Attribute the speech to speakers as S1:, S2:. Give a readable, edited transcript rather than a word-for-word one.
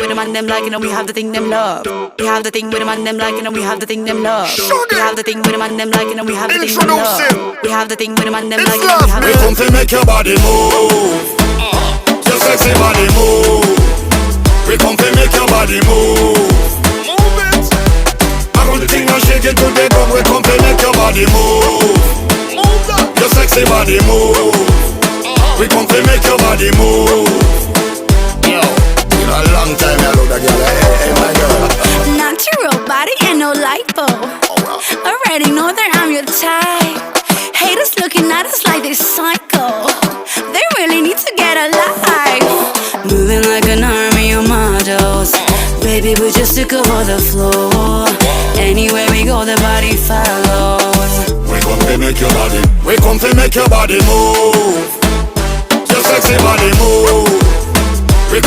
S1: with a man them like, and we have the thing them love. We have the thing with a man them like, and we have the thing them love. We have the thing with a man them like, and we have the thing them love. We have the thing with a man them like, and we have the thing.
S2: We come to make your body move, your sexy body move. We come to make your body move. Move it. I got the thing and shake it to the ground. We come to make your body move. Move that. Your sexy body move. We come to make your body move. Yo, in a long time I look that girl. Hey, my girl.
S3: Natural body and no lipo. Already know that I'm your type. Haters looking at us like they're psycho. They really need to get a life. Moving like an army of models. Baby, we just took over the floor. Anywhere we go, the body follows.
S2: We come to make your body. We come to make your body move. Your sexy body move.